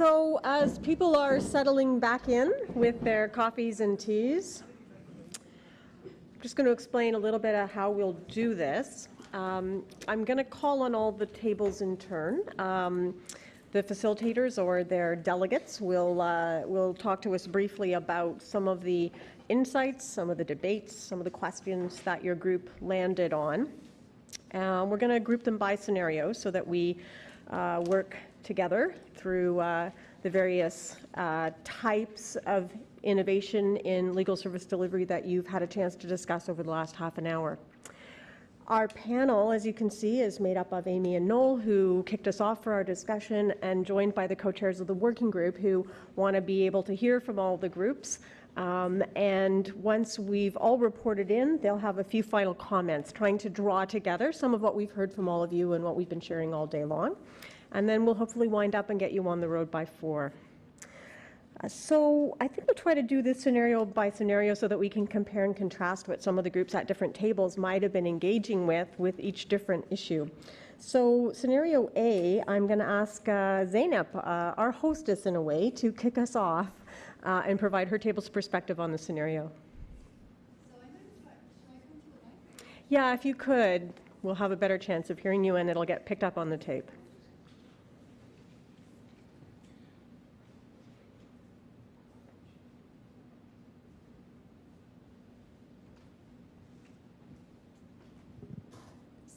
So as people are settling back in with their coffees and teas, I'm just going to explain a little bit of how we'll do this. I'm going to call on all the tables in turn. The facilitators or their delegates will talk to us briefly about some of the insights, some of the debates, some of the questions that your group landed on. We're going to group them by scenario so that we work together through the various types of innovation in legal service delivery that you've had a chance to discuss over the last half an hour. Our panel, as you can see, is made up of Amy and Noel, who kicked us off for our discussion, and joined by the co-chairs of the working group, who want to be able to hear from all the groups. And once we've all reported in, they'll have a few final comments, trying to draw together some of what we've heard from all of you and what we've been sharing all day long. And then we'll hopefully wind up and get you on the road by 4. So I think we'll try to do this scenario by scenario so that we can compare and contrast what some of the groups at different tables might have been engaging with each different issue. So scenario A, I'm going to ask Zainab, our hostess in a way, to kick us off and provide her table's perspective on the scenario. So I'm going to try. Should I come to the mic? Yeah, if you could, we'll have a better chance of hearing you and it'll get picked up on the tape.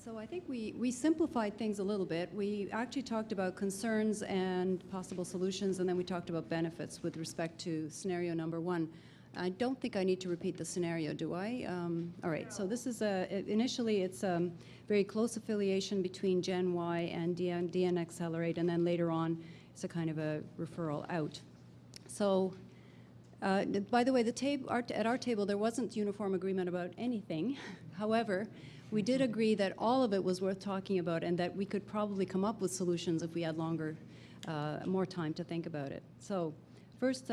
So I think we simplified things a little bit. We actually talked about concerns and possible solutions, and then we talked about benefits with respect to scenario number 1. I don't think I need to repeat the scenario, do I? All right, so this is initially it's a very close affiliation between Gen Y and DN Accelerate, and then later on it's a kind of a referral out. So by the way, at our table there wasn't uniform agreement about anything. However, we did agree that all of it was worth talking about and that we could probably come up with solutions if we had more time to think about it. So first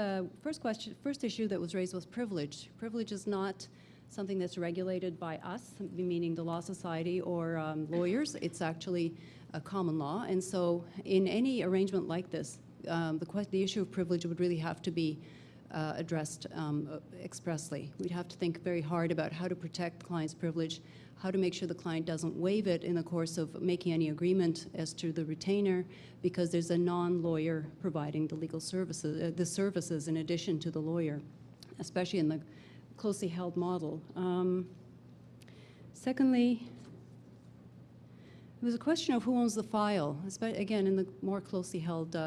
issue that was raised was privilege. Privilege is not something that's regulated by us, meaning the Law Society or lawyers. It's actually a common law. And so in any arrangement like this, the issue of privilege would really have to be addressed expressly. We'd have to think very hard about how to protect the client's privilege, how to make sure the client doesn't waive it in the course of making any agreement as to the retainer, because there's a non-lawyer providing the legal services, the services in addition to the lawyer, especially in the closely held model. Secondly, it was a question of who owns the file, again, in the more closely held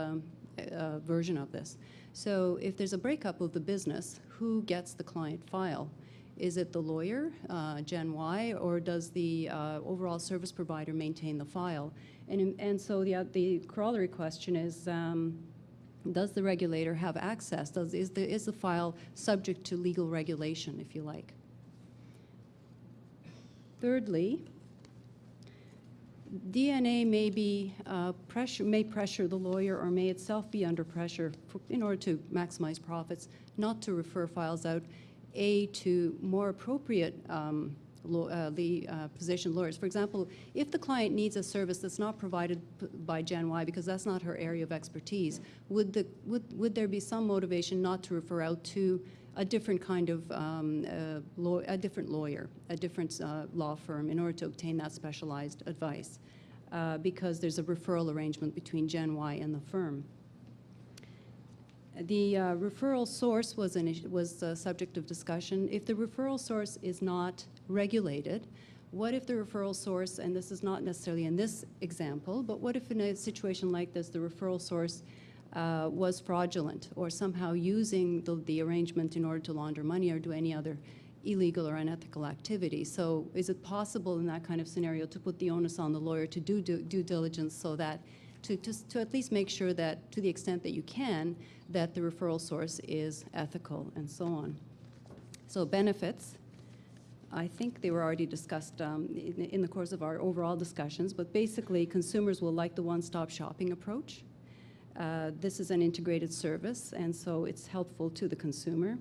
version of this. So if there's a breakup of the business, who gets the client file? Is it the lawyer, Gen Y, or does the overall service provider maintain the file? And so the corollary question is, does the regulator have access? Is the file subject to legal regulation, if you like? Thirdly, DNA may pressure the lawyer or may itself be under pressure in order to maximize profits, not to refer files out, to more appropriate positioned lawyers. For example, if the client needs a service that's not provided by Gen Y because that's not her area of expertise, would there be some motivation not to refer out to a different kind of a different lawyer, a different law firm in order to obtain that specialized advice, because there's a referral arrangement between Gen Y and the firm. The referral source was the subject of discussion. If the referral source is not regulated, what if the referral source, and this is not necessarily in this example, but what if in a situation like this the referral source was fraudulent or somehow using the arrangement in order to launder money or do any other illegal or unethical activity? So is it possible in that kind of scenario to put the onus on the lawyer to do due diligence so that to at least make sure that, to the extent that you can, that the referral source is ethical and so on? So benefits, I think they were already discussed in the course of our overall discussions, but basically consumers will like the one-stop shopping approach. This is an integrated service, and so it's helpful to the consumer.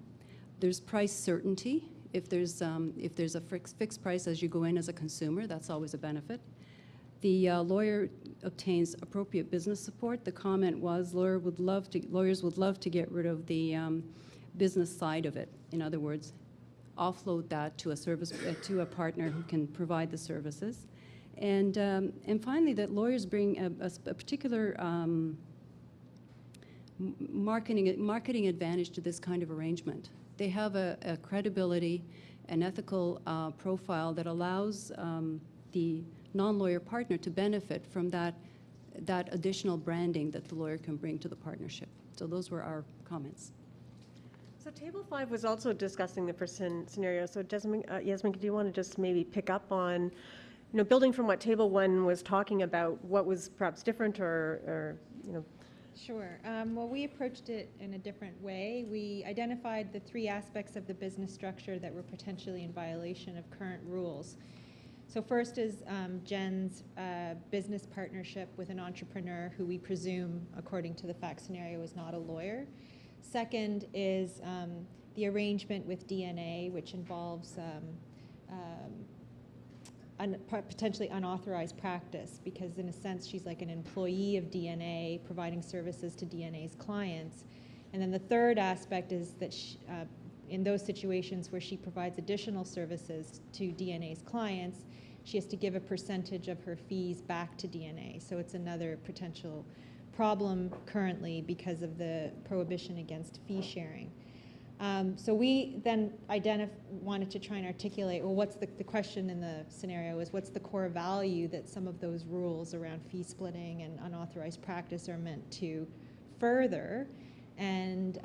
There's price certainty. If there's a fixed price as you go in as a consumer, that's always a benefit. the lawyer obtains appropriate business support. The comment was lawyers would love to get rid of the business side of it. In other words, offload that to a partner who can provide the services. And finally, that lawyers bring a particular marketing advantage to this kind of arrangement. They have a credibility, an ethical profile that allows the non-lawyer partner to benefit from that additional branding that the lawyer can bring to the partnership. So those were our comments. So Table 5 was also discussing the first scenario. So Yasmin, do you want to just maybe pick up on, building from what Table 1 was talking about, what was perhaps different or Sure. Well, we approached it in a different way. We identified the 3 aspects of the business structure that were potentially in violation of current rules. So first is Jen's business partnership with an entrepreneur who we presume, according to the fact scenario, is not a lawyer. Second is the arrangement with DNA, which involves potentially unauthorized practice, because in a sense she's like an employee of DNA providing services to DNA's clients. And then the third aspect is that in those situations where she provides additional services to DNA's clients, she has to give a percentage of her fees back to DNA. So it's another potential problem currently because of the prohibition against fee sharing. So we then wanted to try and articulate, well, what's the question in the scenario is what's the core value that some of those rules around fee splitting and unauthorized practice are meant to further. And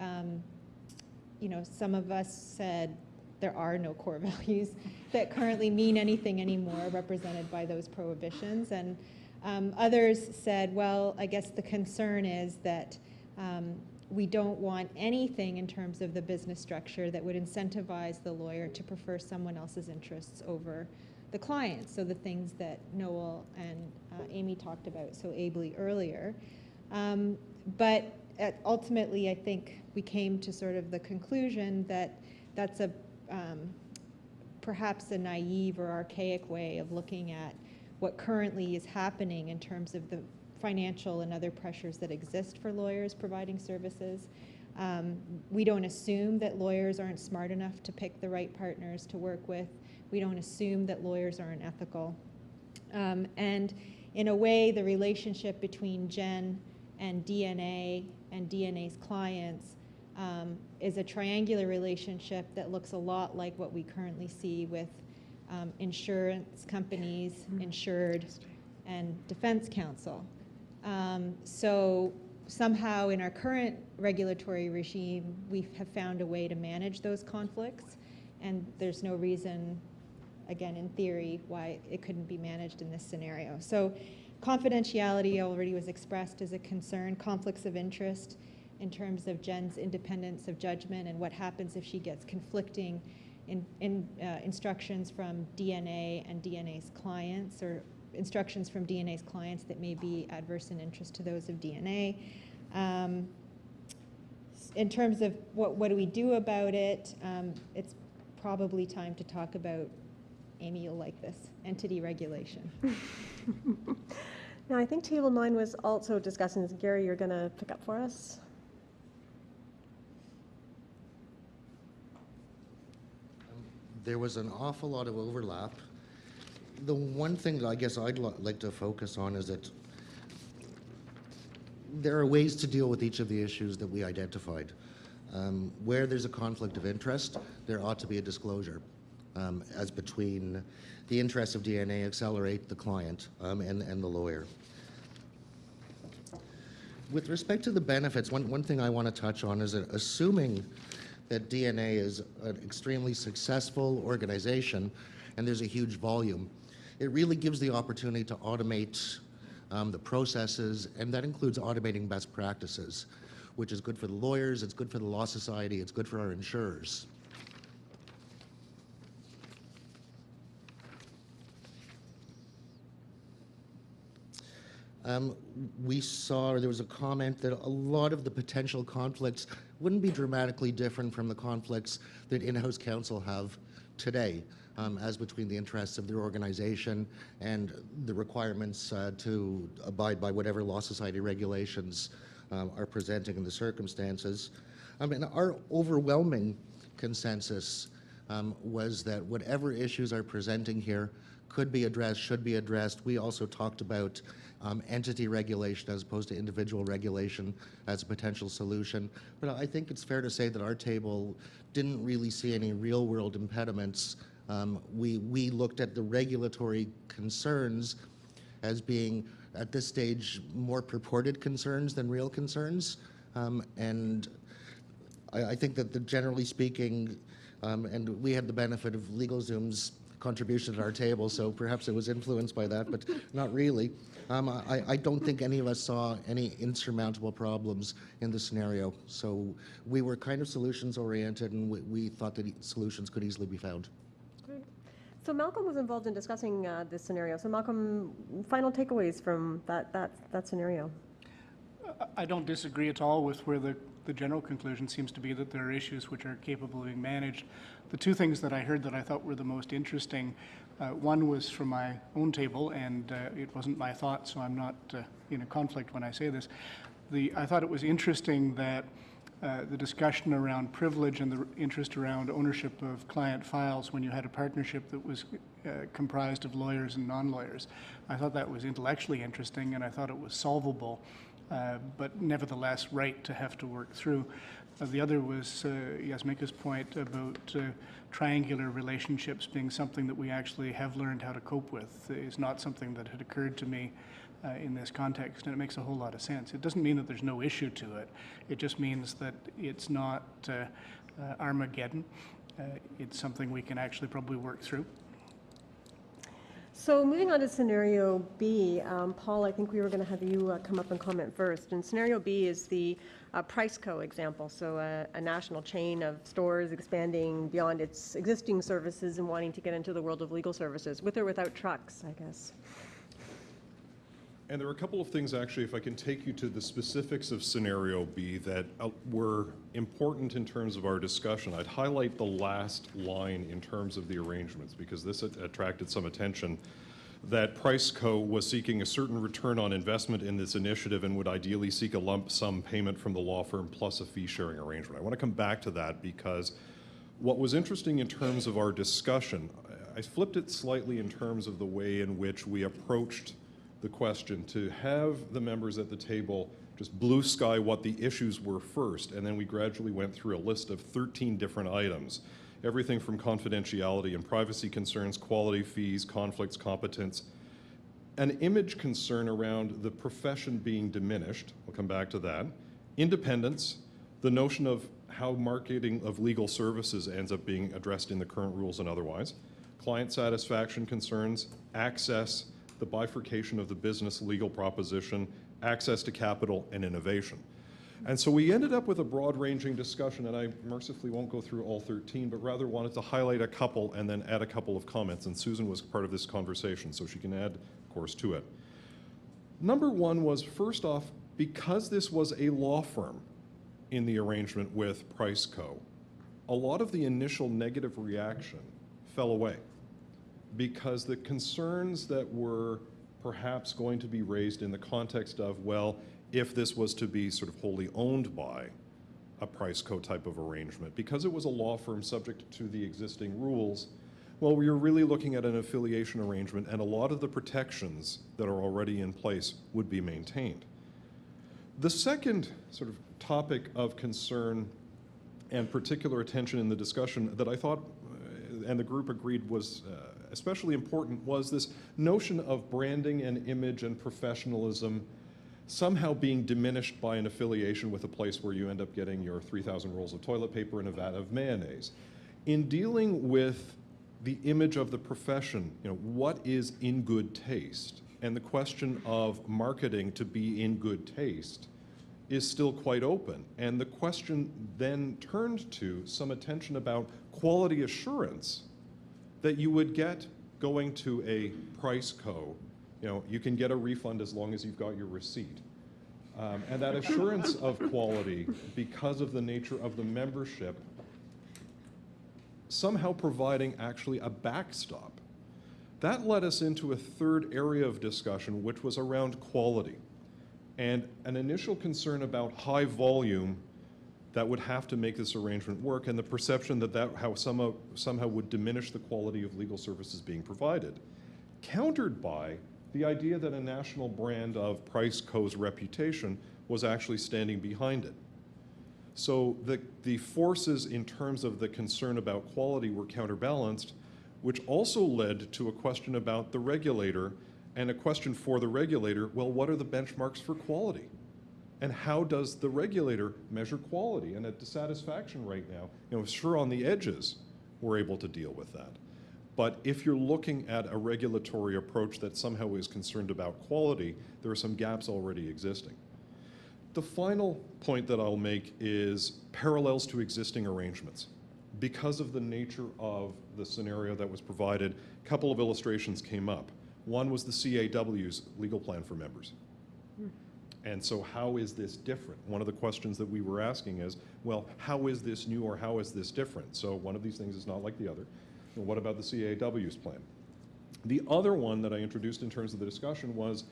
some of us said there are no core values that currently mean anything anymore represented by those prohibitions. And others said, well, I guess the concern is that we don't want anything in terms of the business structure that would incentivize the lawyer to prefer someone else's interests over the client. So the things that Noel and Amy talked about so ably earlier. But ultimately, I think we came to sort of the conclusion that that's perhaps a naive or archaic way of looking at what currently is happening in terms of the financial and other pressures that exist for lawyers providing services. We don't assume that lawyers aren't smart enough to pick the right partners to work with. We don't assume that lawyers aren't ethical. And in a way, the relationship between Jen and DNA's clients is a triangular relationship that looks a lot like what we currently see with insurance companies, insured, and defense counsel. So somehow in our current regulatory regime, we have found a way to manage those conflicts, and there's no reason, again, in theory, why it couldn't be managed in this scenario. So confidentiality already was expressed as a concern, conflicts of interest in terms of Jen's independence of judgment and what happens if she gets conflicting instructions from DNA and DNA's clients, or instructions from DNA's clients that may be adverse in interest to those of DNA. In terms of what do we do about it, it's probably time to talk about, Amy, you'll like this, entity regulation. Now, I think Table 9 was also discussing this. Gary, you're going to pick up for us? There was an awful lot of overlap. The one thing I guess I'd like to focus on is that there are ways to deal with each of the issues that we identified. Where there's a conflict of interest, there ought to be a disclosure as between the interests of DNA accelerate the client and the lawyer. With respect to the benefits, one thing I want to touch on is that assuming that DNA is an extremely successful organization and there's a huge volume, it really gives the opportunity to automate the processes, and that includes automating best practices, which is good for the lawyers, it's good for the Law Society, it's good for our insurers. We saw, or there was a comment that a lot of the potential conflicts wouldn't be dramatically different from the conflicts that in-house counsel have today as between the interests of their organization and the requirements to abide by whatever law society regulations are presenting in the circumstances. And our overwhelming consensus was that whatever issues are presenting here could be addressed, should be addressed. We also talked about entity regulation as opposed to individual regulation as a potential solution. But I think it's fair to say that our table didn't really see any real-world impediments. We looked at the regulatory concerns as being, at this stage, more purported concerns than real concerns. And I think that generally speaking, and we had the benefit of LegalZoom's contribution at our table, so perhaps it was influenced by that, but not really. I don't think any of us saw any insurmountable problems in the scenario. So we were kind of solutions-oriented, and we thought that solutions could easily be found. Great. So Malcolm was involved in discussing this scenario. So Malcolm, final takeaways from that scenario? I don't disagree at all with where the general conclusion seems to be that there are issues which are capable of being managed. The two things that I heard that I thought were the most interesting, one was from my own table, and it wasn't my thought, so I'm not in a conflict when I say this. I thought it was interesting that the discussion around privilege and the interest around ownership of client files when you had a partnership that was comprised of lawyers and non-lawyers. I thought that was intellectually interesting, and I thought it was solvable. But nevertheless right to have to work through. The other was Yasmika's point about triangular relationships being something that we actually have learned how to cope with. Is not something that had occurred to me in this context, and it makes a whole lot of sense. It doesn't mean that there's no issue to it. It just means that it's not Armageddon. It's something we can actually probably work through. So moving on to scenario B, Paul, I think we were going to have you come up and comment first. And scenario B is the Priceco example. So a national chain of stores expanding beyond its existing services and wanting to get into the world of legal services, with or without trucks, I guess. And there are a couple of things, actually, if I can take you to the specifics of scenario B that were important in terms of our discussion. I'd highlight the last line in terms of the arrangements, because this attracted some attention, that Priceco was seeking a certain return on investment in this initiative and would ideally seek a lump sum payment from the law firm plus a fee-sharing arrangement. I want to come back to that because what was interesting in terms of our discussion, I flipped it slightly in terms of the way in which we approached the question, to have the members at the table just blue sky what the issues were first, and then we gradually went through a list of 13 different items. Everything from confidentiality and privacy concerns, quality fees, conflicts, competence, an image concern around the profession being diminished, we'll come back to that, independence, the notion of how marketing of legal services ends up being addressed in the current rules and otherwise, client satisfaction concerns, access, the bifurcation of the business legal proposition, access to capital, and innovation. And so we ended up with a broad-ranging discussion, and I mercifully won't go through all 13, but rather wanted to highlight a couple and then add a couple of comments, and Susan was part of this conversation, so she can add, of course, to it. Number one was, first off, because this was a law firm in the arrangement with Priceco, a lot of the initial negative reaction fell away, because the concerns that were perhaps going to be raised in the context of, well, if this was to be sort of wholly owned by a Priceco type of arrangement, because it was a law firm subject to the existing rules, well, we were really looking at an affiliation arrangement, and a lot of the protections that are already in place would be maintained. The second sort of topic of concern and particular attention in the discussion that I thought, and the group agreed was especially important, was this notion of branding and image and professionalism somehow being diminished by an affiliation with a place where you end up getting your 3,000 rolls of toilet paper and a vat of mayonnaise. In dealing with the image of the profession, what is in good taste? And the question of marketing to be in good taste is still quite open. And the question then turned to some attention about quality assurance that you would get going to a Priceco. You can get a refund as long as you've got your receipt. And that assurance of quality, because of the nature of the membership, somehow providing actually a backstop. That led us into a third area of discussion, which was around quality, and an initial concern about high volume that would have to make this arrangement work, and the perception that somehow would diminish the quality of legal services being provided, countered by the idea that a national brand of PriceCo's reputation was actually standing behind it. So the forces in terms of the concern about quality were counterbalanced, which also led to a question about the regulator, and a question for the regulator, well, what are the benchmarks for quality? And how does the regulator measure quality? And at dissatisfaction right now, sure, on the edges, we're able to deal with that. But if you're looking at a regulatory approach that somehow is concerned about quality, there are some gaps already existing. The final point that I'll make is parallels to existing arrangements. Because of the nature of the scenario that was provided, a couple of illustrations came up. One was the CAW's legal plan for members. And so how is this different? One of the questions that we were asking is, well, how is this new or how is this different? So one of these things is not like the other. Well, what about the CAW's plan? The other one that I introduced in terms of the discussion was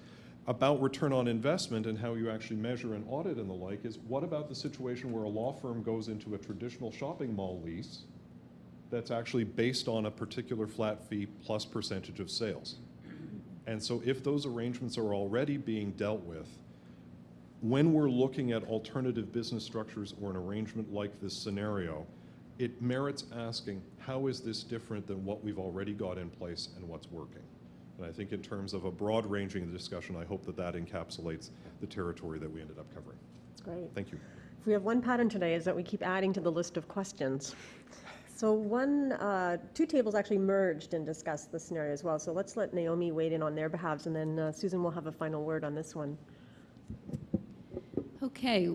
about return on investment and how you actually measure and audit and the like, is what about the situation where a law firm goes into a traditional shopping mall lease that's actually based on a particular flat fee plus percentage of sales? And so if those arrangements are already being dealt with, when we're looking at alternative business structures or an arrangement like this scenario, it merits asking, how is this different than what we've already got in place and what's working? And I think in terms of a broad-ranging discussion, I hope that that encapsulates the territory that we ended up covering. That's great. Thank you. If we have one pattern today is that we keep adding to the list of questions. So two tables actually merged and discussed the scenario as well. So let's let Naomi wade in on their behalves, and then Susan will have a final word on this one. Okay,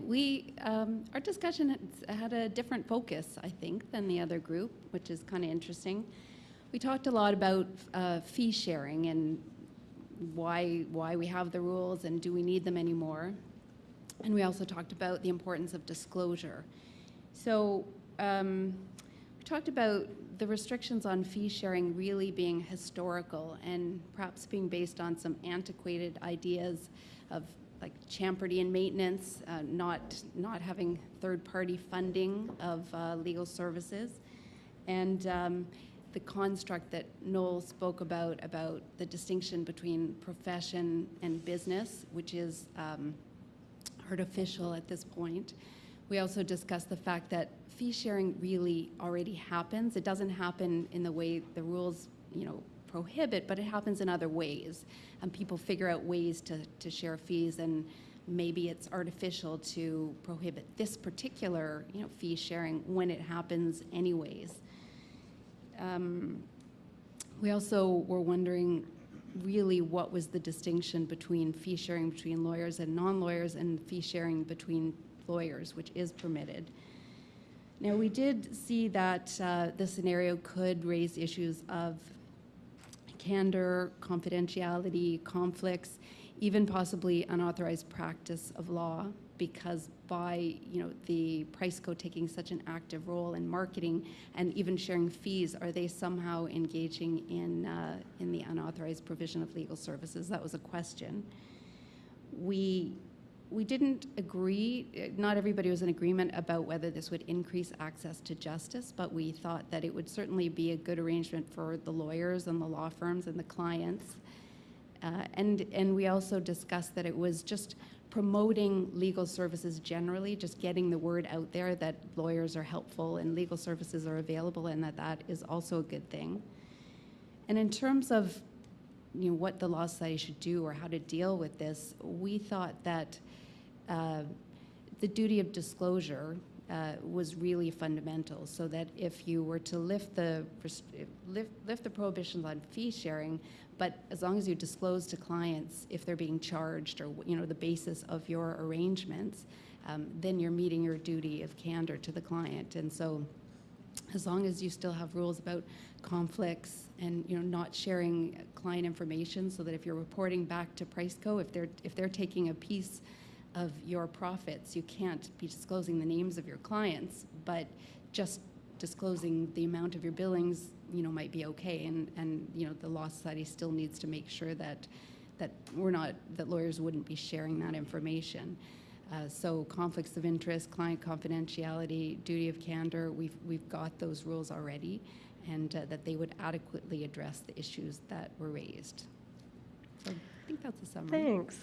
our discussion had a different focus, I think, than the other group, which is kind of interesting. We talked a lot about fee sharing and why we have the rules and do we need them anymore. And we also talked about the importance of disclosure. So we talked about the restrictions on fee sharing really being historical and perhaps being based on some antiquated ideas of like Champerty and maintenance, not having third-party funding of legal services, and the construct that Noel spoke about the distinction between profession and business, which is artificial at this point. We also discussed the fact that fee sharing really already happens. It doesn't happen in the way the rules, prohibit, but it happens in other ways. And people figure out ways to share fees, and maybe it's artificial to prohibit this particular, fee sharing when it happens anyways. We also were wondering really what was the distinction between fee sharing between lawyers and non-lawyers and fee sharing between lawyers, which is permitted. Now, we did see that the scenario could raise issues of candor, confidentiality, conflicts, even possibly unauthorized practice of law, because by the PriceCo taking such an active role in marketing and even sharing fees, are they somehow engaging in the unauthorized provision of legal services? That was a question. We didn't agree, not everybody was in agreement about whether this would increase access to justice, but we thought that it would certainly be a good arrangement for the lawyers and the law firms and the clients. And we also discussed that it was just promoting legal services generally, just getting the word out there that lawyers are helpful and legal services are available, and that is also a good thing. And in terms of what the Law Society should do or how to deal with this, we thought that the duty of disclosure was really fundamental, so that if you were to lift the prohibitions on fee sharing, but as long as you disclose to clients if they're being charged or the basis of your arrangements, then you're meeting your duty of candor to the client. And so as long as you still have rules about conflicts and not sharing client information, so that if you're reporting back to PriceCo, if they're taking a piece of your profits, you can't be disclosing the names of your clients, but just disclosing the amount of your billings, you know, might be okay, and you know, the Law Society still needs to make sure that that lawyers wouldn't be sharing that information. So conflicts of interest, client confidentiality, duty of candor, we've got those rules already, and that they would adequately address the issues that were raised. So I think that's a summary. Thanks.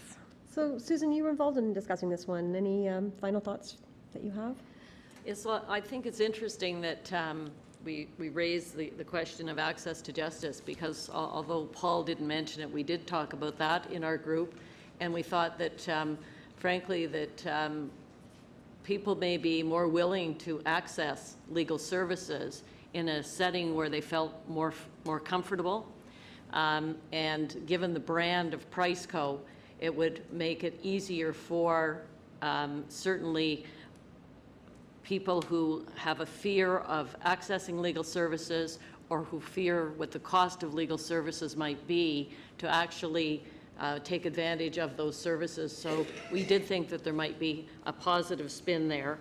So Susan, you were involved in discussing this one. Any final thoughts that you have? Yes, well, I think it's interesting that we raised the question of access to justice, because although Paul didn't mention it, we did talk about that in our group, and we thought that, frankly, that people may be more willing to access legal services in a setting where they felt more comfortable. And given the brand of PriceCo, it would make it easier for certainly people who have a fear of accessing legal services, or who fear what the cost of legal services might be, to actually take advantage of those services. So we did think that there might be a positive spin there.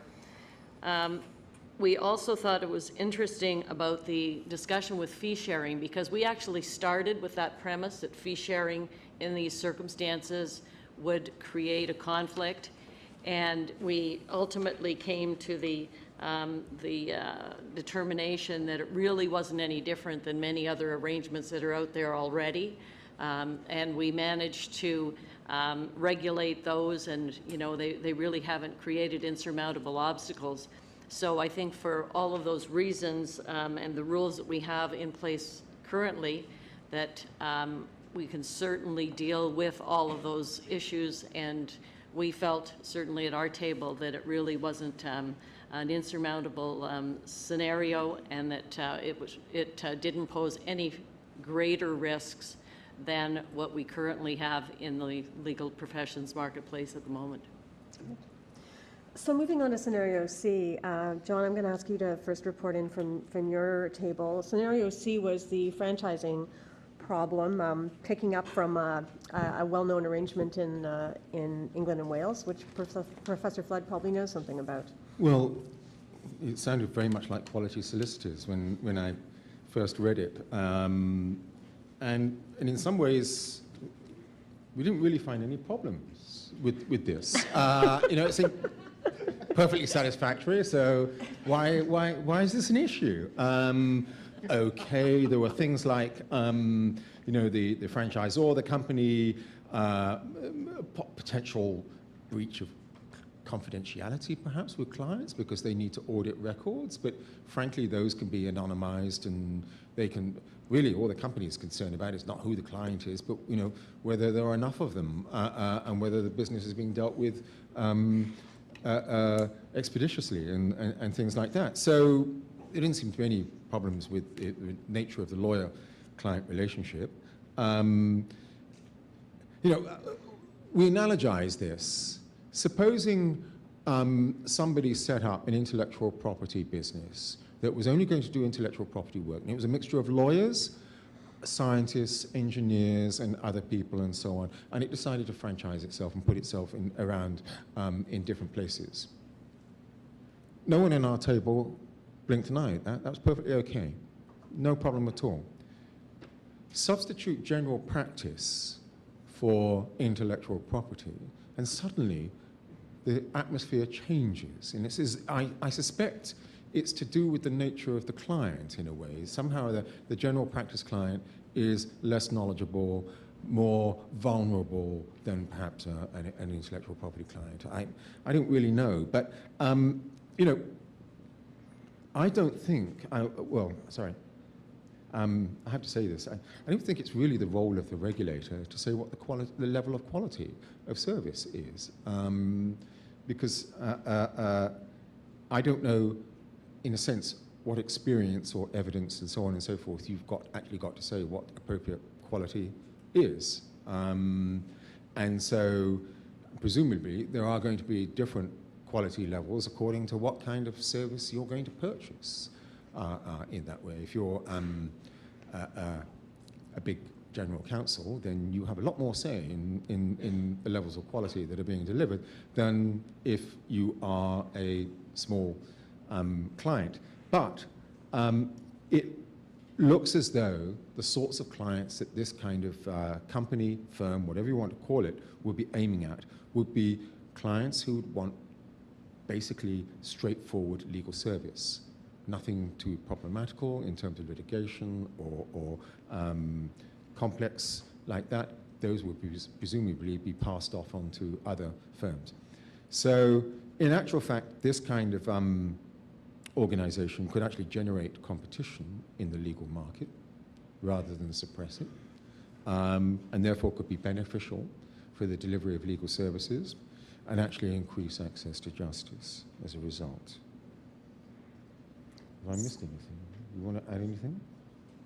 We also thought it was interesting about the discussion with fee sharing, because we actually started with that premise that fee sharing in these circumstances would create a conflict. And we ultimately came to the determination that it really wasn't any different than many other arrangements that are out there already. And we managed to regulate those, and you know, they really haven't created insurmountable obstacles. So I think for all of those reasons, and the rules that we have in place currently, that we can certainly deal with all of those issues. And we felt, certainly at our table, that it really wasn't an insurmountable scenario, and that it didn't pose any greater risks than what we currently have in the legal professions marketplace at the moment. So moving on to scenario C, John, I'm going to ask you to first report in from your table. Scenario C was the franchising problem, picking up from a well-known arrangement in England and Wales, which Professor Flood probably knows something about. Well, it sounded very much like Quality Solicitors when I first read it. And in some ways, we didn't really find any problems with this. You know, it seemed perfectly satisfactory, so why is this an issue? Okay, there were things like, you know, the franchisor, the company, potential breach of confidentiality perhaps with clients because they need to audit records, but frankly those can be anonymized, and they can really, all the company is concerned about is not who the client is, but you know, whether there are enough of them, and whether the business is being dealt with expeditiously and things like that. So there didn't seem to be any problems with the nature of the lawyer-client relationship. You know, we analogize this. Supposing somebody set up an intellectual property business that was only going to do intellectual property work, and it was a mixture of lawyers, scientists, engineers, and other people, and so on, and it decided to franchise itself and put itself around in different places. No one in our table blinked an eye at that. That was perfectly okay. No problem at all. Substitute general practice for intellectual property, and suddenly the atmosphere changes. And this is, I suspect it's to do with the nature of the client in a way. Somehow the general practice client is less knowledgeable, more vulnerable than perhaps an intellectual property client. I don't really know, but you know, I don't think, well, sorry, I have to say this, I don't think it's really the role of the regulator to say what the level of quality of service is, because I don't know, in a sense, what experience or evidence and so on and so forth you've actually got to say what appropriate quality is. And so presumably there are going to be different quality levels according to what kind of service you're going to purchase in that way. If you're a big general counsel, then you have a lot more say in the levels of quality that are being delivered than if you are a small client. But It looks as though the sorts of clients that this kind of company, firm, whatever you want to call it, would be aiming at would be clients who would want basically straightforward legal service. Nothing too problematical in terms of litigation or complex like that. Those would be, presumably be passed off onto other firms. So in actual fact, this kind of organization could actually generate competition in the legal market rather than suppress it, and therefore could be beneficial for the delivery of legal services and actually increase access to justice as a result. Have I missed anything? You want to add anything?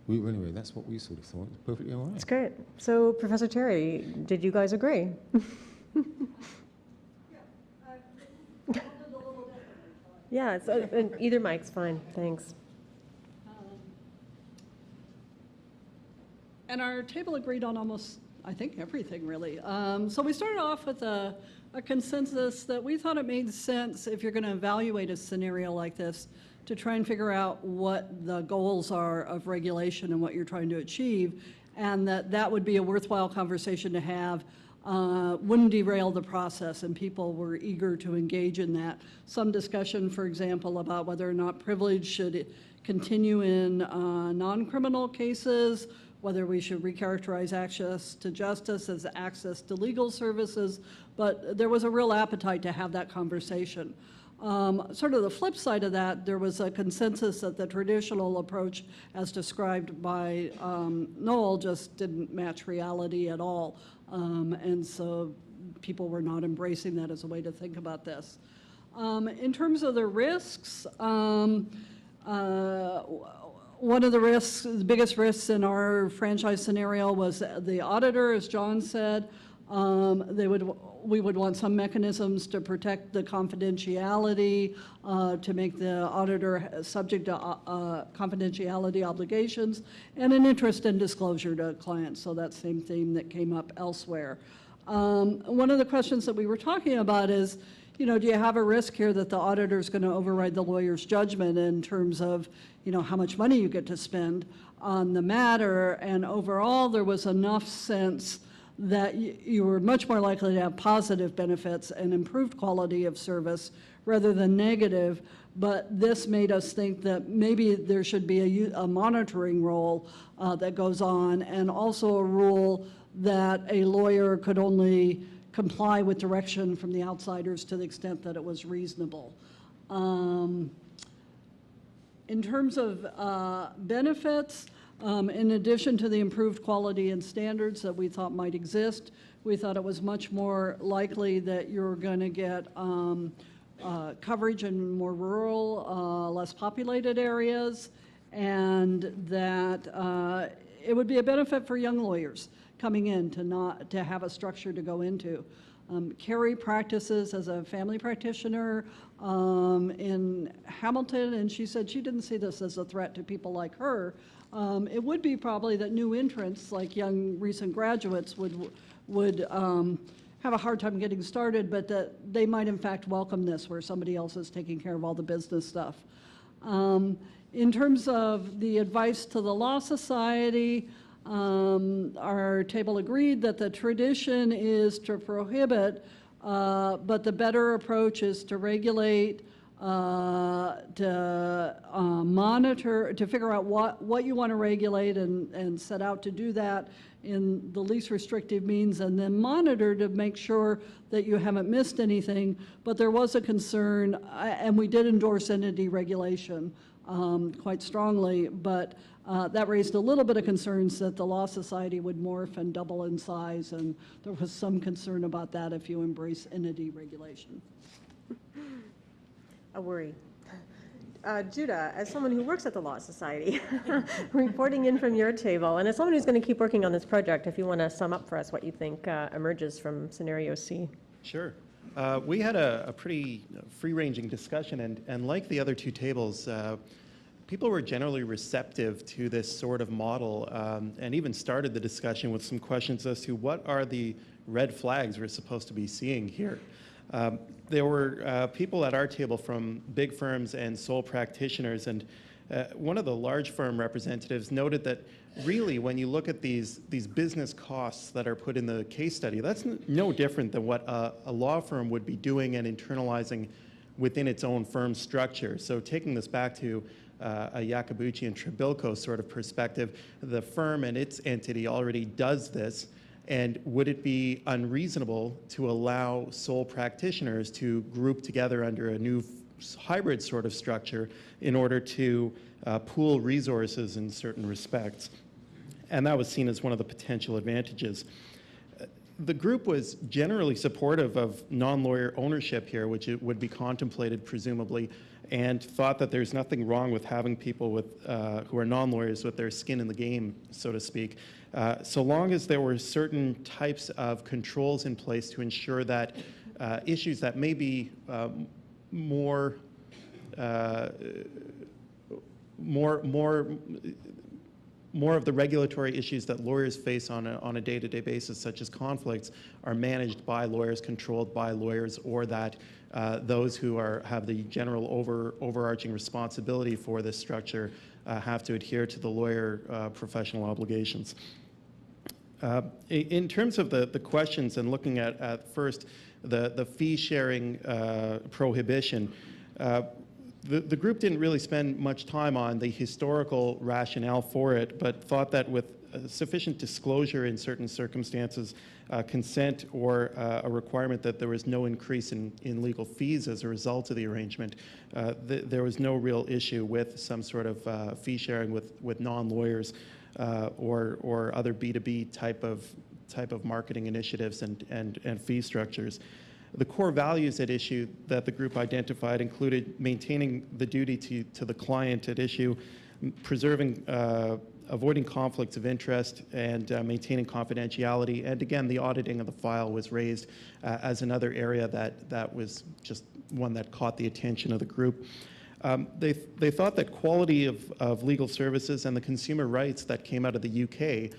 Anyway, that's what we sort of thought. It's perfectly all right. That's great. So, Professor Terry, did you guys agree? Yeah, it's, either mic's fine. Thanks. And our table agreed on almost, I think, everything, really. So we started off with a consensus that we thought it made sense, if you're going to evaluate a scenario like this, to try and figure out what the goals are of regulation and what you're trying to achieve, and that would be a worthwhile conversation to have. Wouldn't derail the process, and people were eager to engage in that. Some discussion, for example, about whether or not privilege should continue in non-criminal cases, whether we should recharacterize access to justice as access to legal services, but there was a real appetite to have that conversation. Sort of the flip side of that, there was a consensus that the traditional approach as described by Noel just didn't match reality at all. And so people were not embracing that as a way to think about this. In terms of the risks, one of the risks, the biggest risks in our franchise scenario was the auditor, as John said. We would want some mechanisms to protect the confidentiality, to make the auditor subject to confidentiality obligations, and an interest in disclosure to clients. So that same theme that came up elsewhere. One of the questions that we were talking about is, do you have a risk here that the auditor is going to override the lawyer's judgment in terms of, how much money you get to spend on the matter? And overall, there was enough sense that you were much more likely to have positive benefits and improved quality of service rather than negative. But this made us think that maybe there should be a monitoring role that goes on, and also a rule that a lawyer could only comply with direction from the outsiders to the extent that it was reasonable. In terms of benefits, in addition to the improved quality and standards that we thought might exist, we thought it was much more likely that you're going to get coverage in more rural, less populated areas, and that it would be a benefit for young lawyers coming in to have a structure to go into. Carrie practices as a family practitioner in Hamilton, and she said she didn't see this as a threat to people like her. It would be probably that new entrants, like young recent graduates, would have a hard time getting started, but that they might in fact welcome this, where somebody else is taking care of all the business stuff. In terms of the advice to the Law Society, our table agreed that the tradition is to prohibit, but the better approach is to regulate, to monitor, to figure out what you want to regulate and set out to do that in the least restrictive means, and then monitor to make sure that you haven't missed anything. But there was a concern, and we did endorse entity regulation quite strongly, but that raised a little bit of concerns that the Law Society would morph and double in size, and there was some concern about that if you embrace entity regulation. A worry. Judah, as someone who works at the Law Society, reporting in from your table, and as someone who's going to keep working on this project, if you want to sum up for us what you think emerges from scenario C. Sure. We had a pretty free-ranging discussion, and like the other two tables, people were generally receptive to this sort of model, and even started the discussion with some questions as to what are the red flags we're supposed to be seeing here. There were people at our table from big firms and sole practitioners, and one of the large firm representatives noted that really when you look at these business costs that are put in the case study, that's no different than what a law firm would be doing and internalizing within its own firm structure. So taking this back to a Yakabuchi and Trabilko sort of perspective, the firm and its entity already does this, and would it be unreasonable to allow sole practitioners to group together under a new hybrid sort of structure in order to pool resources in certain respects? And that was seen as one of the potential advantages. The group was generally supportive of non-lawyer ownership here, which it would be contemplated presumably, and thought that there's nothing wrong with having people with, who are non-lawyers with their skin in the game, so to speak, so long as there were certain types of controls in place to ensure that issues that may be more of the regulatory issues that lawyers face on a day-to-day basis, such as conflicts, are managed by lawyers, controlled by lawyers, or that those who have the general overarching responsibility for this structure have to adhere to the lawyer professional obligations. In terms of the questions and looking at first the fee sharing prohibition, the group didn't really spend much time on the historical rationale for it, but thought that with sufficient disclosure in certain circumstances, consent, or a requirement that there was no increase in legal fees as a result of the arrangement, there was no real issue with some sort of fee sharing with non-lawyers or other B2B type of marketing initiatives and fee structures. The core values at issue that the group identified included maintaining the duty to the client at issue, preserving, avoiding conflicts of interest, and maintaining confidentiality. And again, the auditing of the file was raised as another area that was just one that caught the attention of the group. They thought that quality of legal services and the consumer rights that came out of the UK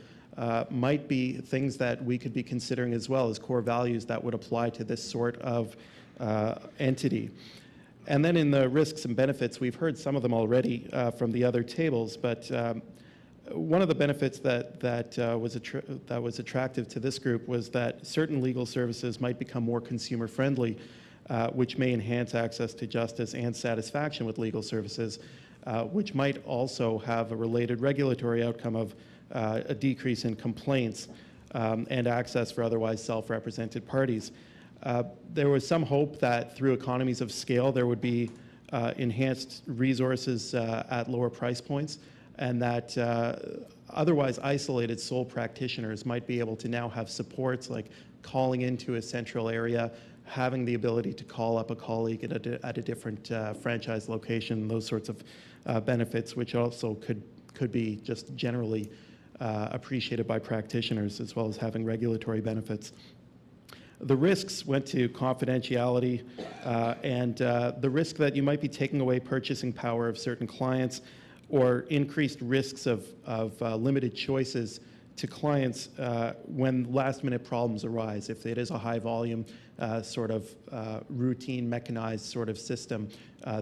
might be things that we could be considering as well as core values that would apply to this sort of entity. And then in the risks and benefits, we've heard some of them already from the other tables, but one of the benefits that was attractive to this group was that certain legal services might become more consumer friendly, which may enhance access to justice and satisfaction with legal services, which might also have a related regulatory outcome of a decrease in complaints and access for otherwise self-represented parties. There was some hope that through economies of scale there would be enhanced resources at lower price points, and that otherwise isolated sole practitioners might be able to now have supports like calling into a central area, having the ability to call up a colleague at a different franchise location, those sorts of benefits, which also could be just generally appreciated by practitioners, as well as having regulatory benefits. The risks went to confidentiality and the risk that you might be taking away purchasing power of certain clients, or increased risks of limited choices to clients when last-minute problems arise. If it is a high-volume sort of routine, mechanized sort of system,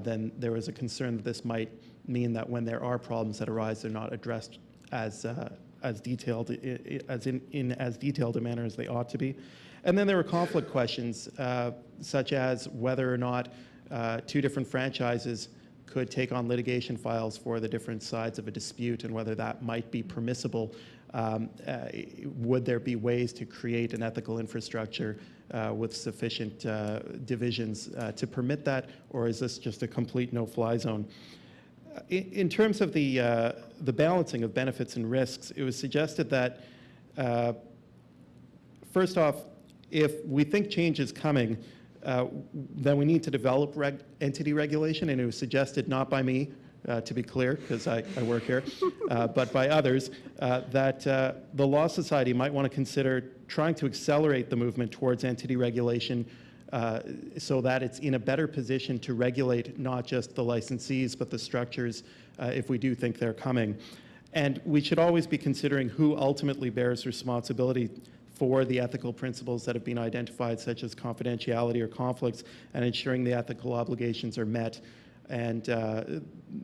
then there is a concern that this might mean that when there are problems that arise, they're not addressed as detailed in as detailed a manner as they ought to be. And then there were conflict questions, such as whether or not two different franchises could take on litigation files for the different sides of a dispute, and whether that might be permissible. Would there be ways to create an ethical infrastructure with sufficient divisions to permit that, or is this just a complete no-fly zone? In terms of the balancing of benefits and risks, it was suggested that, first off, if we think change is coming, then we need to develop entity regulation, and it was suggested not by me, to be clear, because I work here, but by others, that the Law Society might want to consider trying to accelerate the movement towards entity regulation so that it's in a better position to regulate not just the licensees, but the structures if we do think they're coming. And we should always be considering who ultimately bears responsibility for the ethical principles that have been identified, such as confidentiality or conflicts, and ensuring the ethical obligations are met. And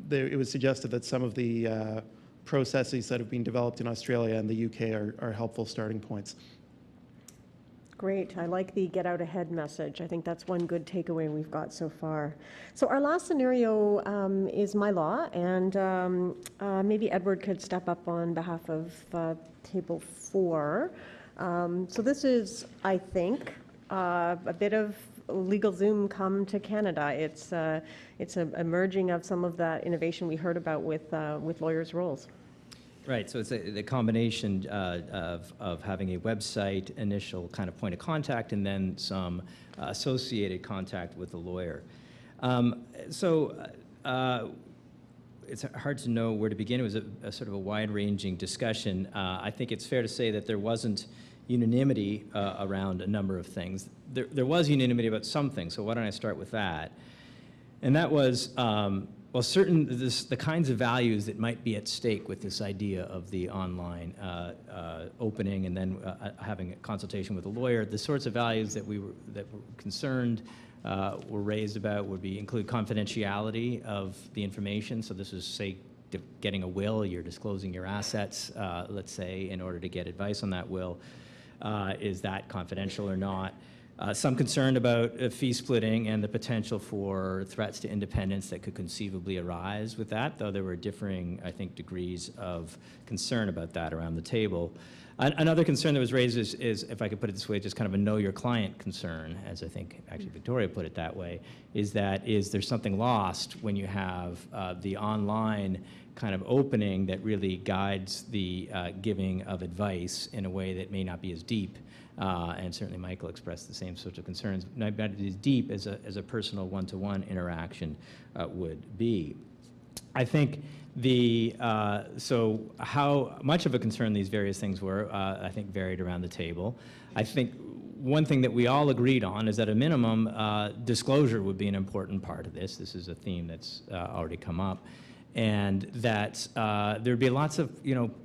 it was suggested that some of the processes that have been developed in Australia and the UK are helpful starting points. Great. I like the get out ahead message. I think that's one good takeaway we've got so far. So our last scenario is my law, and maybe Edward could step up on behalf of table 4. So this is, I think, a bit of LegalZoom come to Canada. It's a merging of some of that innovation we heard about with lawyers' roles. Right, so it's the combination of having a website, initial kind of point of contact, and then some associated contact with the lawyer. It's hard to know where to begin. It was a sort of a wide-ranging discussion. I think it's fair to say that there wasn't unanimity around a number of things. There was unanimity about some things, so why don't I start with that? And that was, well, the kinds of values that might be at stake with this idea of the online opening and then having a consultation with a lawyer. The sorts of values that were concerned were raised about would include confidentiality of the information. So this is, say, getting a will. You're disclosing your assets, let's say, in order to get advice on that will. Is that confidential or not? Some concern about fee splitting and the potential for threats to independence that could conceivably arise with that, though there were differing, I think, degrees of concern about that around the table. Another concern that was raised is, if I could put it this way, just kind of a know your client concern, as I think actually Victoria put it that way, is there something lost when you have the online kind of opening that really guides the giving of advice in a way that may not be as deep. And certainly Michael expressed the same sorts of concerns, not as deep as a personal one-to-one interaction would be. I think so how much of a concern these various things were, I think varied around the table. I think one thing that we all agreed on is that a minimum disclosure would be an important part of this. This is a theme that's already come up. And that there'd be lots of,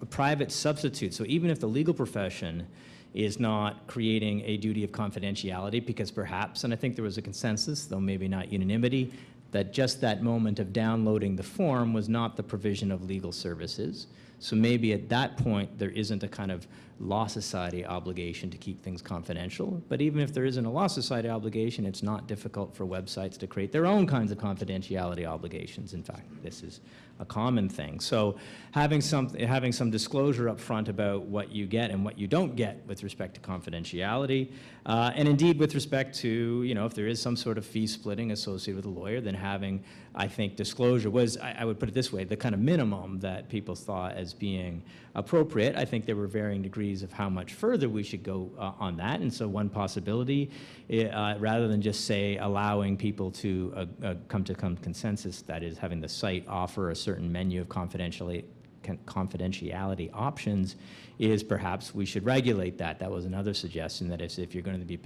private substitutes. So even if the legal profession is not creating a duty of confidentiality, because perhaps, and I think there was a consensus, though maybe not unanimity, that just that moment of downloading the form was not the provision of legal services. So maybe at that point, there isn't a kind of law society obligation to keep things confidential. But even if there isn't a law society obligation, it's not difficult for websites to create their own kinds of confidentiality obligations. In fact, this is a common thing. So having some disclosure up front about what you get and what you don't get with respect to confidentiality, and indeed with respect to, if there is some sort of fee splitting associated with a lawyer, then having, I think, disclosure was, I would put it this way, the kind of minimum that people thought as being appropriate. I think there were varying degrees of how much further we should go on that. And so one possibility, rather than just say allowing people to come to consensus, that is having the site offer a certain menu of confidentiality options, is perhaps we should regulate that. That was another suggestion, that if you're going to be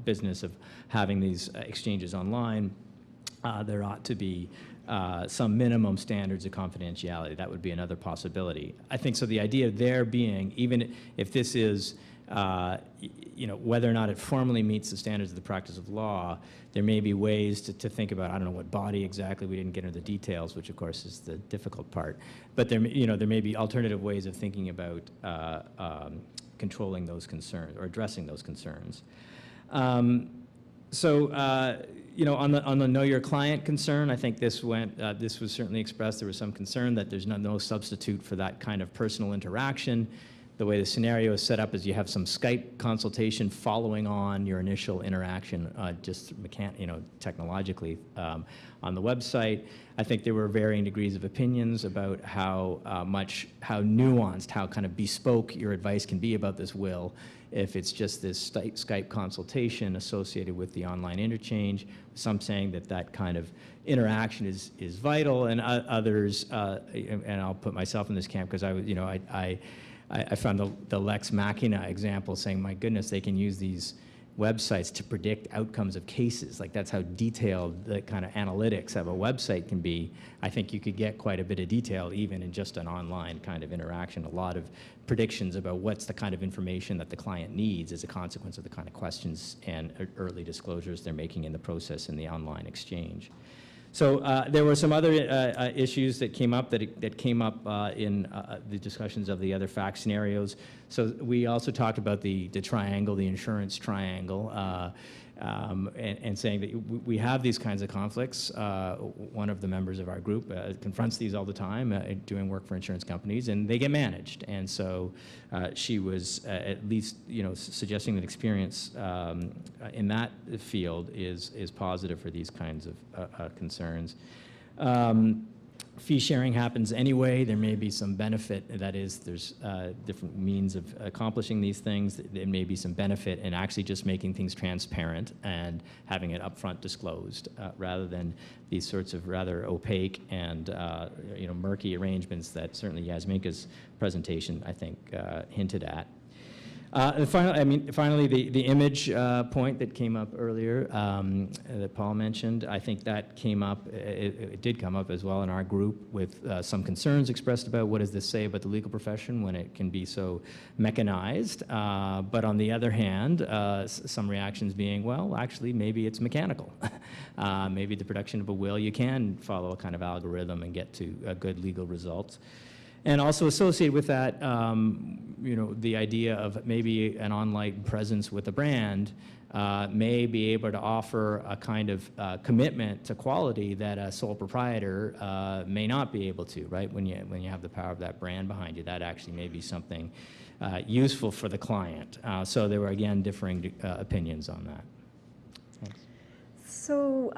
business of having these exchanges online, there ought to be some minimum standards of confidentiality. That would be another possibility. I think so. The idea there being, even if this is, whether or not it formally meets the standards of the practice of law, there may be ways to think about, I don't know what body exactly, we didn't get into the details, which of course is the difficult part, but there may be alternative ways of thinking about controlling those concerns or addressing those concerns. On the know your client concern, I think this was certainly expressed. There was some concern that there's no substitute for that kind of personal interaction. The way the scenario is set up is you have some Skype consultation following on your initial interaction, just technologically on the website. I think there were varying degrees of opinions about how nuanced, how kind of bespoke your advice can be about this will, if it's just this Skype consultation associated with the online interchange. Some saying that kind of interaction is vital, and others, and I'll put myself in this camp because I found the Lex Machina example saying, my goodness, they can use these websites to predict outcomes of cases. Like, that's how detailed the kind of analytics of a website can be. I think you could get quite a bit of detail even in just an online kind of interaction, a lot of predictions about what's the kind of information that the client needs as a consequence of the kind of questions and early disclosures they're making in the process in the online exchange. So there were some other issues that came up that came up in the discussions of the other fact scenarios. So we also talked about the triangle, the insurance triangle, and saying that we have these kinds of conflicts. One of the members of our group confronts these all the time, doing work for insurance companies, and they get managed. And so she was at least, suggesting that experience in that field is positive for these kinds of concerns. Fee sharing happens anyway. There may be some benefit. That is, there's different means of accomplishing these things. There may be some benefit in actually just making things transparent and having it upfront disclosed, rather than these sorts of rather opaque and murky arrangements that certainly Yasminka's presentation, I think, hinted at. And finally, the image point that came up earlier that Paul mentioned, I think that came up, it did come up as well in our group with some concerns expressed about what does this say about the legal profession when it can be so mechanized. But on the other hand, some reactions being, well, actually, maybe it's mechanical. Maybe the production of a will, you can follow a kind of algorithm and get to good legal results. And also associated with that, the idea of maybe an online presence with a brand may be able to offer a kind of commitment to quality that a sole proprietor may not be able to, right? When you have the power of that brand behind you, that actually may be something useful for the client. So there were, again, differing opinions on that. Thanks. So,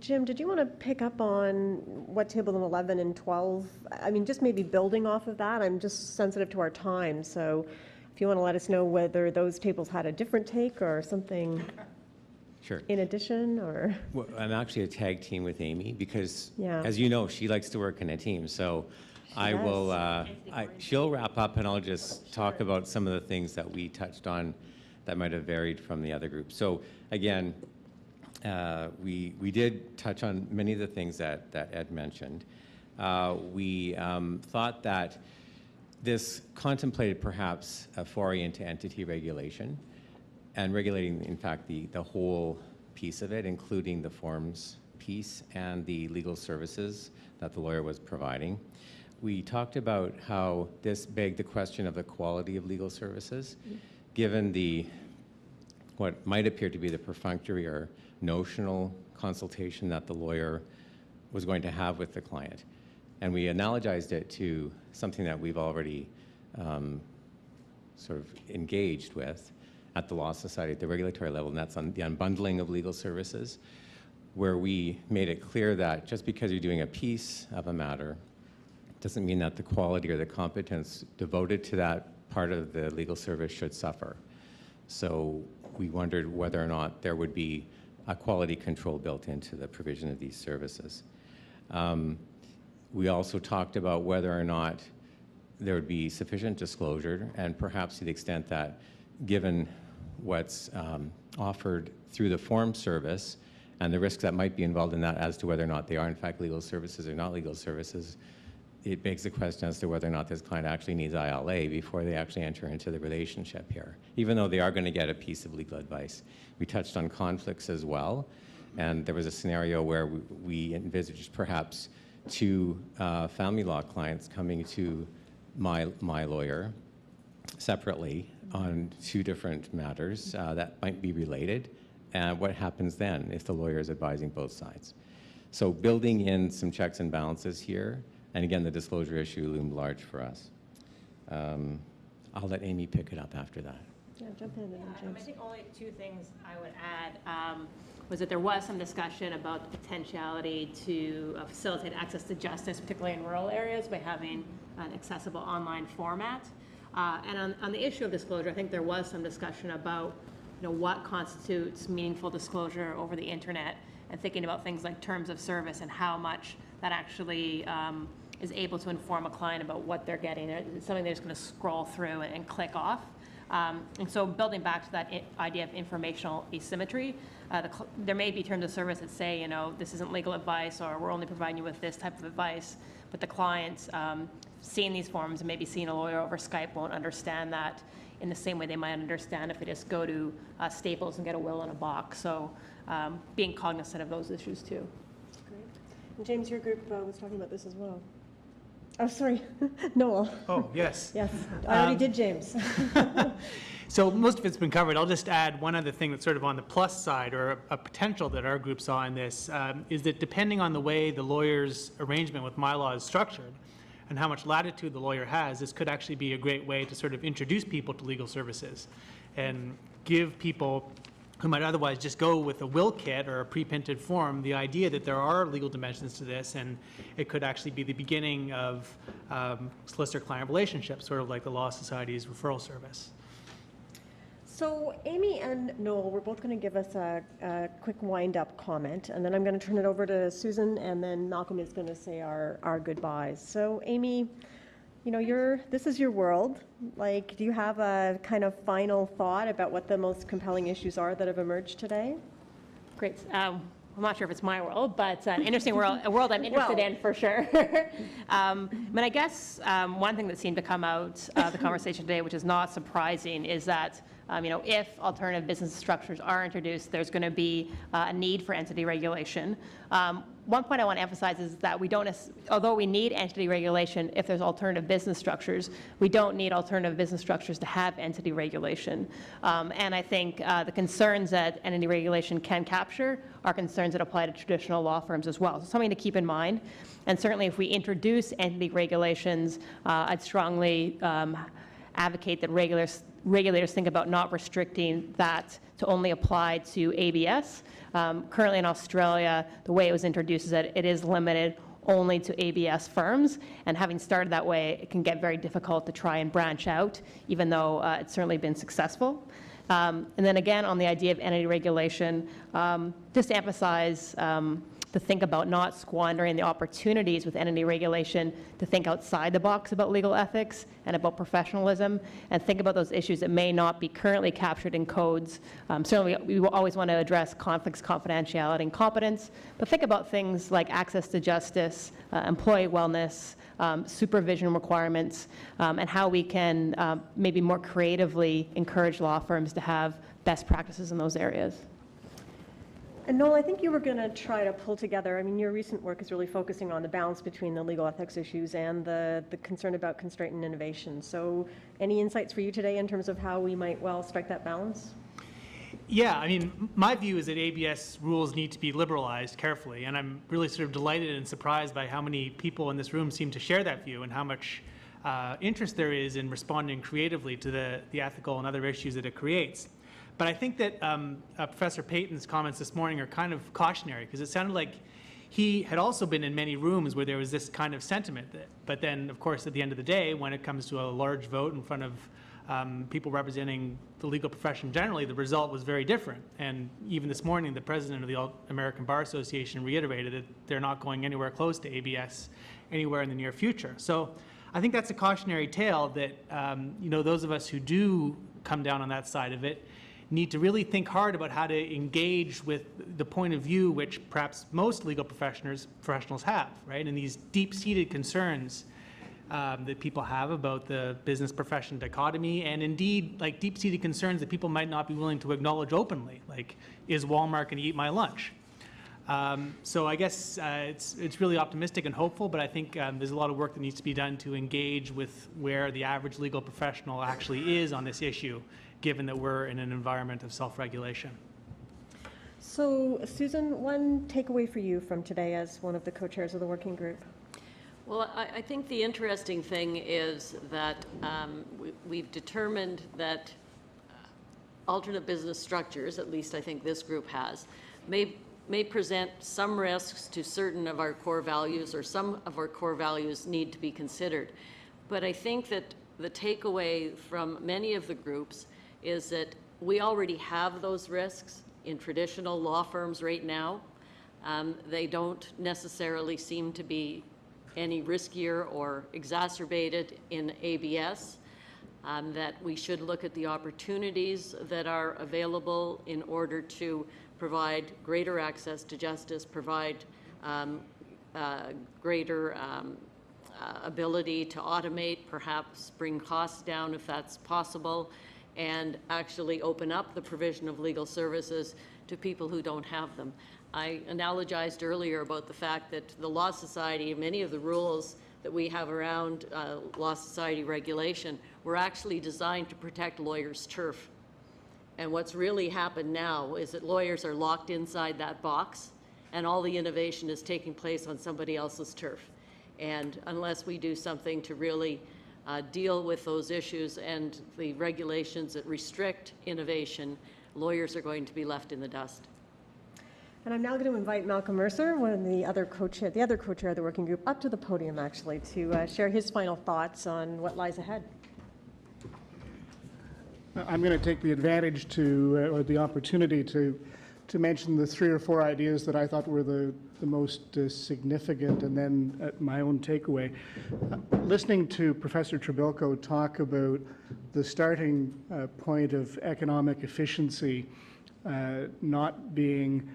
Jim, did you want to pick up on what table 11 and 12? I mean, just maybe building off of that. I'm just sensitive to our time, so if you want to let us know whether those tables had a different take or something Sure. in addition, or... Well, I'm actually a tag team with Amy because, Yeah. as you know, she likes to work in a team. So she'll wrap up and I'll just talk about some of the things that we touched on that might have varied from the other group. So again, we did touch on many of the things that Ed mentioned. We thought that this contemplated perhaps a foray into entity regulation and regulating, in fact, the whole piece of it, including the forms piece and the legal services that the lawyer was providing. We talked about how this begged the question of the quality of legal services, given what might appear to be the perfunctory or notional consultation that the lawyer was going to have with the client. And we analogized it to something that we've already sort of engaged with at the Law Society at the regulatory level, and that's on the unbundling of legal services, where we made it clear that just because you're doing a piece of a matter doesn't mean that the quality or the competence devoted to that part of the legal service should suffer. So we wondered whether or not there would be a quality control built into the provision of these services. We also talked about whether or not there would be sufficient disclosure, and perhaps to the extent that, given what's offered through the form service and the risks that might be involved in that as to whether or not they are in fact legal services or not legal services, it begs the question as to whether or not this client actually needs ILA before they actually enter into the relationship here, even though they are going to get a piece of legal advice. We touched on conflicts as well, and there was a scenario where we envisaged perhaps two family law clients coming to my lawyer separately on two different matters that might be related, and what happens then if the lawyer is advising both sides. So building in some checks and balances here, and again, the disclosure issue loomed large for us. I'll let Amy pick it up after that. Yeah, jump in. I think only two things I would add was that there was some discussion about the potentiality to facilitate access to justice, particularly in rural areas, by having an accessible online format. And on the issue of disclosure, I think there was some discussion about what constitutes meaningful disclosure over the internet, and thinking about things like terms of service and how much that actually is able to inform a client about what they're getting. It's something they're just going to scroll through and click off. And so building back to that idea of informational asymmetry, there may be terms of service that say, this isn't legal advice, or we're only providing you with this type of advice, but the clients seeing these forms and maybe seeing a lawyer over Skype won't understand that in the same way they might understand if they just go to Staples and get a will in a box. So being cognizant of those issues too. James, your group was talking about this as well. Oh, sorry, Noel. Oh, yes. Yes, I already did James. So most of it's been covered. I'll just add one other thing that's sort of on the plus side, or a potential that our group saw in this, is that depending on the way the lawyer's arrangement with MyLaw is structured and how much latitude the lawyer has, this could actually be a great way to sort of introduce people to legal services and give people who might otherwise just go with a will kit or a pre-printed form the idea that there are legal dimensions to this, and it could actually be the beginning of solicitor-client relationships, sort of like the Law Society's referral service. So Amy and Noel, we're both going to give us a quick wind-up comment, and then I'm going to turn it over to Susan, and then Malcolm is going to say our goodbyes. So Amy, you know, this is your world. Like, do you have a kind of final thought about what the most compelling issues are that have emerged today? Great. I'm not sure if it's my world, but an interesting world, a world I'm interested in for sure. I guess one thing that seemed to come out of the conversation today, which is not surprising, is that if alternative business structures are introduced, there's going to be a need for entity regulation. One point I want to emphasize is that although we need entity regulation if there's alternative business structures, we don't need alternative business structures to have entity regulation. And I think the concerns that entity regulation can capture are concerns that apply to traditional law firms as well. So something to keep in mind. And certainly if we introduce entity regulations, I'd strongly advocate that regulators think about not restricting that to only apply to ABS. Currently in Australia, the way it was introduced is that it is limited only to ABS firms, and having started that way, it can get very difficult to try and branch out, even though it's certainly been successful. And then again, on the idea of entity regulation, just to emphasize to think about not squandering the opportunities with entity regulation to think outside the box about legal ethics and about professionalism, and think about those issues that may not be currently captured in codes. Certainly, we will always want to address conflicts, confidentiality, and competence, but think about things like access to justice, employee wellness, supervision requirements, and how we can maybe more creatively encourage law firms to have best practices in those areas. And Noel, I think you were going to try to pull together, your recent work is really focusing on the balance between the legal ethics issues and the concern about constraint and innovation. So any insights for you today in terms of how we might well strike that balance? Yeah, my view is that ABS rules need to be liberalized carefully, and I'm really sort of delighted and surprised by how many people in this room seem to share that view and how much interest there is in responding creatively to the ethical and other issues that it creates. But I think that Professor Payton's comments this morning are kind of cautionary, because it sounded like he had also been in many rooms where there was this kind of sentiment. But then, of course, at the end of the day, when it comes to a large vote in front of people representing the legal profession generally, the result was very different. And even this morning, the president of the American Bar Association reiterated that they're not going anywhere close to ABS anywhere in the near future. So I think that's a cautionary tale that those of us who do come down on that side of it need to really think hard about how to engage with the point of view which perhaps most legal professionals have, right? And these deep-seated concerns that people have about the business profession dichotomy, and indeed like deep-seated concerns that people might not be willing to acknowledge openly, like, is Walmart going to eat my lunch? So I guess it's really optimistic and hopeful, but I think there's a lot of work that needs to be done to engage with where the average legal professional actually is on this issue, given that we're in an environment of self-regulation. So Susan, one takeaway for you from today as one of the co-chairs of the working group? Well, I think the interesting thing is that we've determined that alternate business structures, at least I think this group has, may present some risks to certain of our core values, or some of our core values need to be considered. But I think that the takeaway from many of the groups is that we already have those risks in traditional law firms right now. They don't necessarily seem to be any riskier or exacerbated in ABS, that we should look at the opportunities that are available in order to provide greater access to justice, provide greater ability to automate, perhaps bring costs down if that's possible, and actually open up the provision of legal services to people who don't have them. I analogized earlier about the fact that the Law Society, many of the rules that we have around Law Society regulation were actually designed to protect lawyers' turf. And what's really happened now is that lawyers are locked inside that box, and all the innovation is taking place on somebody else's turf. And unless we do something to really deal with those issues and the regulations that restrict innovation, lawyers are going to be left in the dust. And I'm now going to invite Malcolm Mercer, one of the other co-chair of the working group, up to the podium actually to share his final thoughts on what lies ahead. I'm going to take the advantage or the opportunity to mention the 3 or 4 ideas that I thought were the most significant, and then my own takeaway. Listening to Professor Trebilco talk about the starting point of economic efficiency not being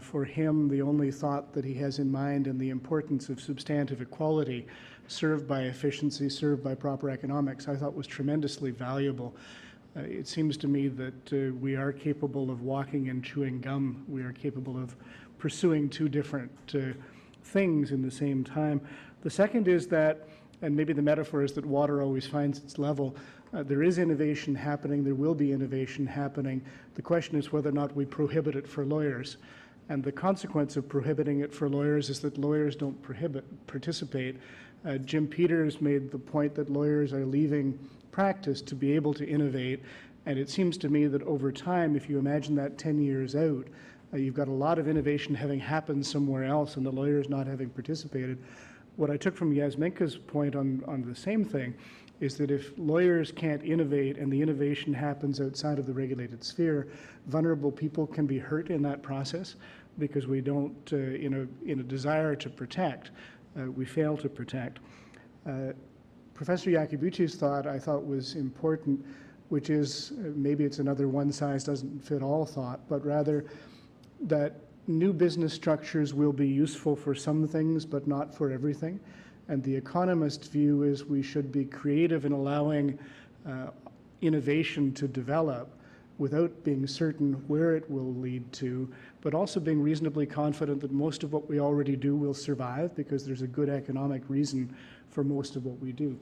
for him the only thought that he has in mind, and the importance of substantive equality served by efficiency, served by proper economics, I thought was tremendously valuable. It seems to me that we are capable of walking and chewing gum. We are capable of pursuing 2 different things in the same time. The second is that, and maybe the metaphor is that water always finds its level, there is innovation happening, there will be innovation happening. The question is whether or not we prohibit it for lawyers. And the consequence of prohibiting it for lawyers is that lawyers don't participate. Jim Peters made the point that lawyers are leaving practice to be able to innovate, and it seems to me that over time, if you imagine that 10 years out, you've got a lot of innovation having happened somewhere else and the lawyers not having participated. What I took from Yasminka's point on the same thing is that if lawyers can't innovate and the innovation happens outside of the regulated sphere, vulnerable people can be hurt in that process because we don't, in a desire to protect, we fail to protect. Professor Yakibuchi's thought I thought was important, which is maybe it's another one-size-doesn't-fit-all thought, but rather that new business structures will be useful for some things, but not for everything. And the economist view is we should be creative in allowing innovation to develop without being certain where it will lead to, but also being reasonably confident that most of what we already do will survive because there's a good economic reason for most of what we do.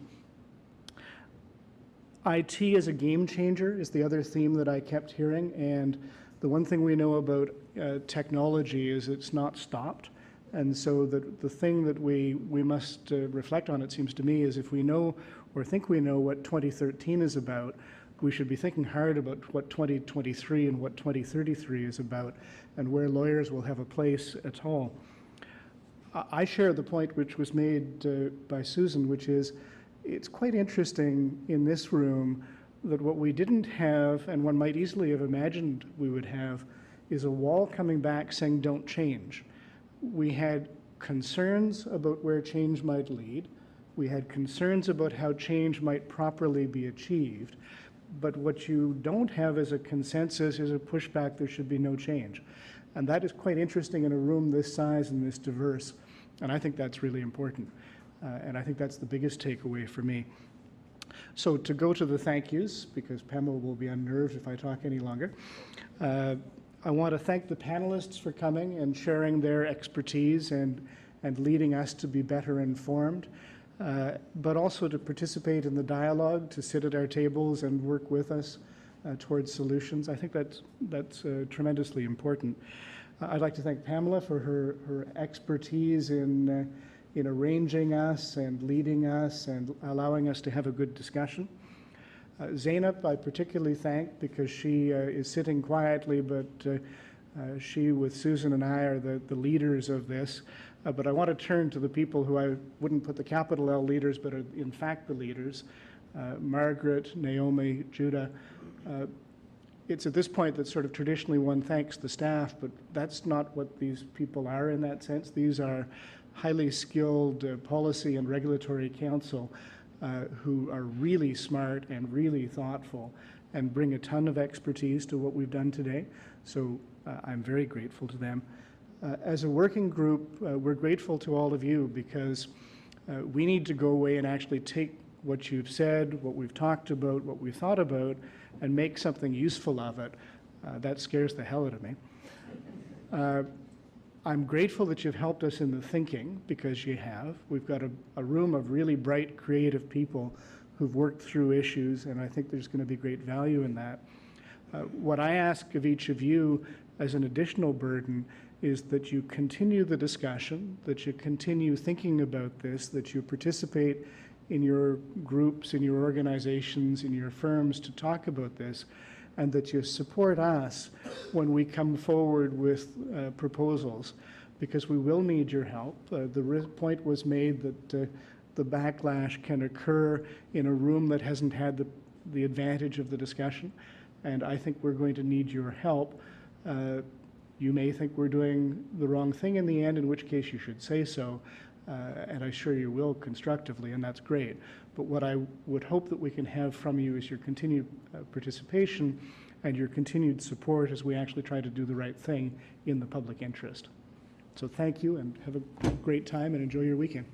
IT as a game changer is the other theme that I kept hearing, and the one thing we know about technology is it's not stopped. And so the thing that we must reflect on, it seems to me, is if we know or think we know what 2013 is about, we should be thinking hard about what 2023 and what 2033 is about and where lawyers will have a place at all. I share the point which was made by Susan, which is it's quite interesting in this room that what we didn't have, and one might easily have imagined we would have, is a wall coming back saying don't change. We had concerns about where change might lead. We had concerns about how change might properly be achieved. But what you don't have as a consensus is a pushback there should be no change. And that is quite interesting in a room this size and this diverse. And I think that's really important. And I think that's the biggest takeaway for me. So to go to the thank yous, because Pamela will be unnerved if I talk any longer, I want to thank the panelists for coming and sharing their expertise and leading us to be better informed, but also to participate in the dialogue, to sit at our tables and work with us towards solutions. I think that's tremendously important. I'd like to thank Pamela for her expertise in arranging us and leading us and allowing us to have a good discussion. Zainab, I particularly thank because she is sitting quietly, but she, with Susan and I, are the leaders of this. But I want to turn to the people who I wouldn't put the capital L leaders, but are in fact the leaders. Margaret, Naomi, Judah. It's at this point that sort of traditionally one thanks the staff, but that's not what these people are in that sense. These are highly skilled policy and regulatory counsel who are really smart and really thoughtful and bring a ton of expertise to what we've done today. So I'm very grateful to them. As a working group, we're grateful to all of you because we need to go away and actually take what you've said, what we've talked about, what we've thought about, and make something useful of it. That scares the hell out of me. I'm grateful that you've helped us in the thinking, because you have. We've got a room of really bright, creative people who've worked through issues, and I think there's going to be great value in that. What I ask of each of you as an additional burden is that you continue the discussion, that you continue thinking about this, that you participate in your groups, in your organizations, in your firms to talk about this, and that you support us when we come forward with proposals, because we will need your help. The point was made that the backlash can occur in a room that hasn't had the advantage of the discussion, and I think we're going to need your help. You may think we're doing the wrong thing in the end, in which case you should say so, and I'm sure you will constructively, and that's great. But what I would hope that we can have from you is your continued participation and your continued support as we actually try to do the right thing in the public interest. So thank you, and have a great time and enjoy your weekend.